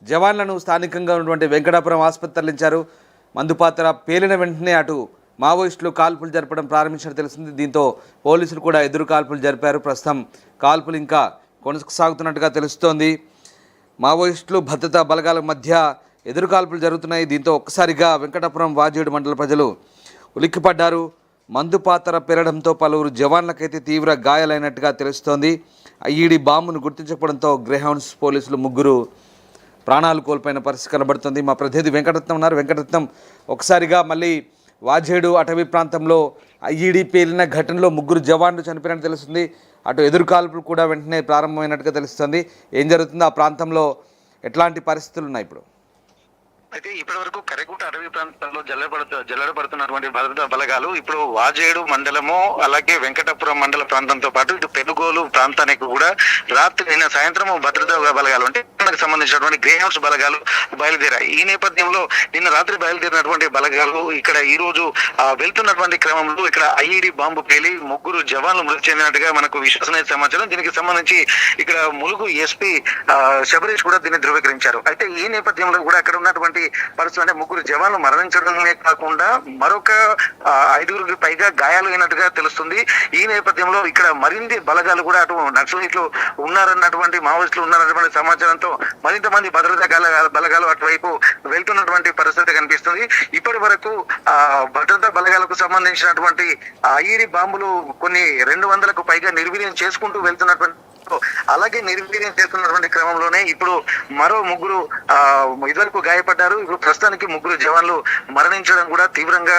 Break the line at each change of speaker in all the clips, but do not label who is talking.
జవాన్లను స్థానికంగా ఉన్నటువంటి వెంకటాపురం ఆసుపత్రి తరలించారు. మందుపాత్ర పేలిన వెంటనే అటు మావోయిస్టులు కాల్పులు జరపడం ప్రారంభించినట్టు తెలిసింది. దీంతో పోలీసులు కూడా ఎదురు కాల్పులు జరిపారు. ప్రస్తుతం కాల్పులు ఇంకా కొనసాగుతున్నట్టుగా తెలుస్తోంది. మావోయిస్టులు భద్రతా బలగాల మధ్య ఎదురు కాల్పులు జరుగుతున్నాయి. దీంతో ఒక్కసారిగా వెంకటాపురం వాజేడు మండల ప్రజలు ఉలిక్కిపడ్డారు. మందుపాత్ర పేలడంతో పలువురు జవాన్లకైతే తీవ్ర గాయాలైనట్టుగా తెలుస్తోంది. ఐఈడీ బాంబును గుర్తించకపోవడంతో గ్రేహౌండ్స్ పోలీసులు ముగ్గురు ప్రాణాలు కోల్పోయిన పరిస్థితి కనబడుతుంది. మా ప్రతినిధి వెంకటరత్నం ఉన్నారు. వెంకటరత్నం, ఒకసారిగా మళ్ళీ వాజేడు అటవీ ప్రాంతంలో ఐఈడీ పేలిన ఘటనలో ముగ్గురు జవాన్లు చనిపోయినట్టు తెలుస్తుంది. అటు ఎదురు కాల్పులు కూడా వెంటనే ప్రారంభమైనట్టుగా తెలుస్తుంది. ఏం జరుగుతుంది ఆ ప్రాంతంలో, ఎట్లాంటి పరిస్థితులు ఉన్నాయి ఇప్పుడు?
అయితే ఇప్పటి వరకు కరెగుట్ట అటవీ ప్రాంతంలో జల్లెడపడుతున్నటువంటి భద్రతా బలగాలు ఇప్పుడు వాజేడు మండలము అలాగే వెంకటాపురం మండల ప్రాంతంతో పాటు ఇటు పెనుగోలు ప్రాంతానికి కూడా నిన్న సాయంత్రం భద్రతా బలగాలు అంటే సంబంధించినటువంటి గ్రేహౌండ్స్ బలగాలు బయలుదేరాయి. ఈ నేపథ్యంలో నిన్న రాత్రి బయలుదేరినటువంటి బలగాలు ఇక్కడ ఈ రోజు వెళ్తున్నటువంటి క్రమంలో ఇక్కడ ఐఈడీ బాంబు పేలి ముగ్గురు జవాన్లు మృతి చెందినట్టుగా మనకు విశ్వసనీయ సమాచారం. దీనికి సంబంధించి ఇక్కడ ములుగు ఎస్పీ శబరీష్ కూడా దీన్ని ధృవీకరించారు. అయితే ఈ నేపథ్యంలో కూడా అక్కడ ఉన్నటువంటి పరిస్థితి అంటే ముగ్గురు జవాన్లు మరణించడమే కాకుండా మరొక 5గురికి పైగా గాయాలు అయినట్టుగా తెలుస్తుంది. ఈ నేపథ్యంలో ఇక్కడ మరిన్ని బలగాలు కూడా అటు నక్సలైట్లు ఉన్నారన్నటువంటి మావోయిస్టులు ఉన్నారన్నటువంటి సమాచారంతో మరింత మంది భద్రతా బలగాలు అటువైపు వెళ్తున్నటువంటి పరిస్థితి కనిపిస్తుంది. ఇప్పటి వరకు భద్రతా బలగాలకు సంబంధించినటువంటి ఐఈడీ బాంబులు కొన్ని 200కు పైగా నిర్వీర్యం చేసుకుంటూ వెళ్తున్నటువంటి అలాగే నిర్వీర్యం చేస్తున్నటువంటి క్రమంలోనే ఇప్పుడు మరో ముగ్గురు ఇదివరకు గాయపడ్డారు. ఇప్పుడు ప్రస్తుతానికి ముగ్గురు జవాన్లు మరణించడం కూడా తీవ్రంగా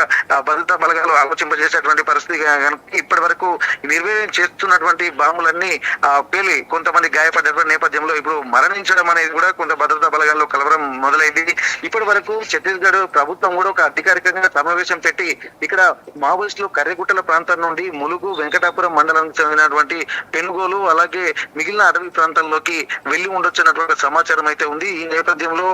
భద్రతా బలగాలు ఆలోచింపజేసేటువంటి పరిస్థితి కనుక ఇప్పటి వరకు నిర్వీర్యం చేస్తున్నటువంటి బాంబులన్నీ పేలి కొంతమంది గాయపడ్డటువంటి నేపథ్యంలో ఇప్పుడు మరణించడం అనేది కూడా కొంత భద్రతా బలగాల్లో కలవరం మొదలైంది. ఇప్పటి వరకు ఛత్తీస్గఢ్ ప్రభుత్వం కూడా ఒక అధికారికంగా సమావేశం పెట్టి ఇక్కడ మావోయిస్టులు కర్రెగుట్టల ప్రాంతం నుండి ములుగు వెంకటాపురం మండలానికి చెందినటువంటి పెనుగోలు అలాగే మిగిలిన అటవీ ప్రాంతాల్లోకి వెళ్లి ఉండొచ్చినటువంటి సమాచారం అయితే ఉంది. ఈ నేపథ్యంలో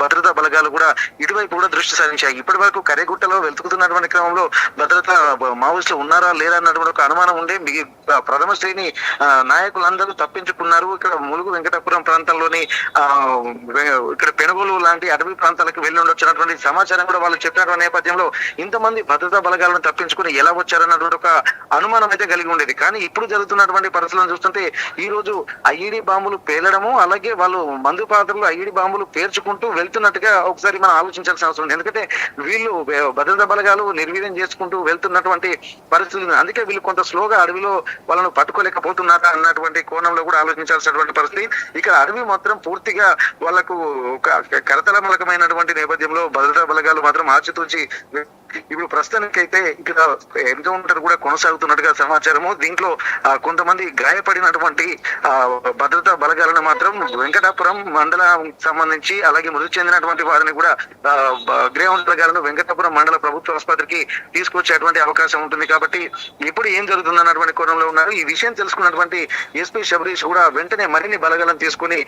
భద్రతా బలగాలు కూడా ఇటువైపు కూడా దృష్టి సారించాయి. ఇప్పటి వరకు కర్రెగుట్టలో వెతుకుతున్నటువంటి క్రమంలో భద్రతా మావోయిస్టులు ఉన్నారా లేరా అన్నటువంటి ఒక అనుమానం ఉండే ప్రథమ శ్రేణి నాయకులందరూ తప్పించుకున్నారు. ఇక్కడ ములుగు వెంకటాపురం ప్రాంతంలోని ఇక్కడ పెనుగోలు లాంటి అటవీ ప్రాంతాలకు వెళ్లి ఉండొచ్చినటువంటి సమాచారం కూడా వాళ్ళు చెప్పినటువంటి నేపథ్యంలో ఇంతమంది భద్రతా బలగాలను తప్పించుకుని ఎలా వచ్చారన్నటువంటి ఒక అనుమానం అయితే కలిగి ఉండేది. కానీ ఇప్పుడు జరుగుతున్నటువంటి పరిస్థితులను చూస్తుంటే ఈ రోజు ఐఈడీ బాంబులు పేలడము అలాగే వాళ్ళు మందు పాత్రలు ఐఈడీ బాంబులు పేర్చుకుంటూ వెళ్తున్నట్టుగా ఒకసారి మనం ఆలోచించాల్సిన అవసరం ఉంది. ఎందుకంటే వీళ్ళు భద్రతా బలగాలు నిర్వీర్యం చేసుకుంటూ వెళ్తున్నటువంటి పరిస్థితులు, అందుకే వీళ్ళు కొంత స్లోగా అడవిలో వాళ్ళను పట్టుకోలేకపోతున్నారా అన్నటువంటి కోణంలో కూడా ఆలోచించాల్సినటువంటి పరిస్థితి. ఇక్కడ అడవి మాత్రం పూర్తిగా వాళ్ళకు ఒక కరతలమలకమైనటువంటి నేపథ్యంలో భద్రతా బలగాలు మాత్రం ఆచితూచి ఇప్పుడు ప్రస్తుతానికైతే ఇక్కడ ఎన్కౌంటర్ కూడా కొనసాగుతున్నట్టుగా సమాచారము. దీంట్లో కొంతమంది గాయపడినటువంటి భద్రతా బలగాలను మాత్రం వెంకటాపురం మండలం సంబంధించి అలాగే మృతి చెందినటువంటి వారిని కూడా గ్రేహౌండ్ బలగాలను వెంకటాపురం మండల ప్రభుత్వ ఆసుపత్రికి తీసుకొచ్చేటువంటి అవకాశం ఉంటుంది. కాబట్టి ఇప్పుడు ఏం జరుగుతుంది అన్నటువంటి కోణంలో ఉన్నారు. ఈ విషయం తెలుసుకున్నటువంటి ఎస్పీ శబరీష్ కూడా వెంటనే మరిన్ని బలగాలను తీసుకుని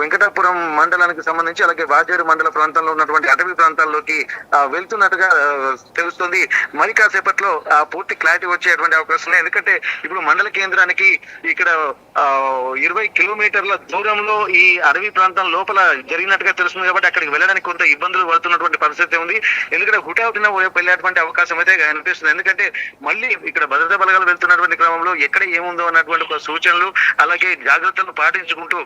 వెంకటాపురం మండలానికి సంబంధించి అలాగే వాజేడు మండల ప్రాంతంలో ఉన్నటువంటి అటవీ ప్రాంతాల్లోకి వెళ్తున్నట్టుగా తెలుస్తుంది. మరి కాసేపట్లో పూర్తి క్లారిటీ వచ్చేటువంటి అవకాశం ఉంది. ఎందుకంటే ఇప్పుడు మండల కేంద్రానికి ఇక్కడ 20 కిలోమీటర్ల దూరంలో ఈ అడవి ప్రాంతం లోపల జరిగినట్టుగా తెలుస్తుంది. కాబట్టి అక్కడికి వెళ్ళడానికి కొంత ఇబ్బందులు పడుతున్నటువంటి పరిస్థితి ఉంది. ఎందుకంటే హుటాహుటిన వెళ్ళేటువంటి అవకాశం అయితే అనిపిస్తుంది. ఎందుకంటే మళ్ళీ ఇక్కడ భద్రతా బలగాలు వెళ్తున్నటువంటి క్రమంలో ఎక్కడ ఏముందో అన్నటువంటి ఒక సూచనలు అలాగే జాగ్రత్తలు పాటించుకుంటూ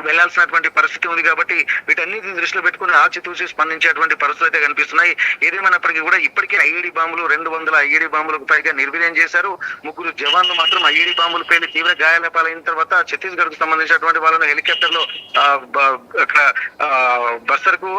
వెళ్లాల్సినటువంటి పరిస్థితి ఉంది. కాబట్టి వీటన్నిటిని దృష్టిలో పెట్టుకుని ఆచితూచి స్పందించేటువంటి పరిస్థితులు అయితే కనిపిస్తున్నాయి. ఏదేమైనప్పటికీ కూడా ఇప్పటికే ఐఈడీ బాంబులు 200 ఐఈడీ బాంబులకు పైగా నిర్వీర్యం చేశారు. ముగ్గురు జవాన్లు మాత్రం ఐఈడీ బాంబులు పేలి తీవ్ర గాయాల పాలైన తర్వాత ఛత్తీస్గఢ్ కు సంబంధించినటువంటి వాళ్ళను హెలికాప్టర్ లో అక్కడ బస్తర్కు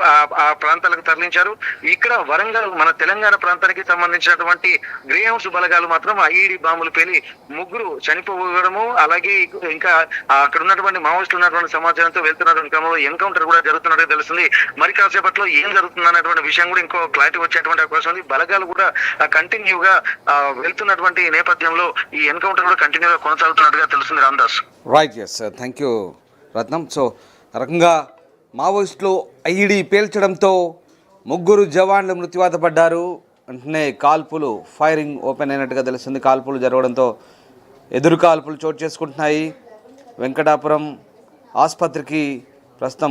ఆ ప్రాంతాలకు తరలించారు. ఇక్కడ వరంగల్ మన తెలంగాణ ప్రాంతానికి సంబంధించినటువంటి గ్రేహౌండ్స్ బలగాలు మాత్రం ఐఈడీ బాంబులు పేలి ముగ్గురు చనిపోవడము అలాగే ఇంకా అక్కడ ఉన్నటువంటి మావోయిస్టులు ఉన్నటువంటి సమాచారంతో వెళ్తున్నటువంటి క్రమంలో ఎన్కౌంటర్ కూడా జరుగుతున్నట్టు తెలుస్తుంది. మరి కాసేపట్లో ఏం జరుగుతుంది అన్నటువంటి విషయం కూడా ఇంకో క్లారిటీ వచ్చేటువంటి అవకాశం ఉంది. బలగాలు కూడా కంటిన్యూగా వెళ్తున్నటువంటి నేపథ్యంలో ఈ ఎన్కౌంటర్ కూడా కంటిన్యూగా కొనసాగుతున్నట్టుగా తెలుస్తుంది. Ramdas.
Right, yes, thank you Ratnam. So రకంగా మావోయిస్టులు ఐఈడీ పేల్చడంతో ముగ్గురు జవాన్లు మృత్యువాత పడ్డారు. వెంటనే కాల్పులు ఫైరింగ్ ఓపెన్ అయినట్టుగా తెలుస్తుంది. కాల్పులు జరగడంతో ఎదురు కాల్పులు చోటు చేసుకుంటున్నాయి. వెంకటాపురం ఆసుపత్రికి ప్రస్తుతం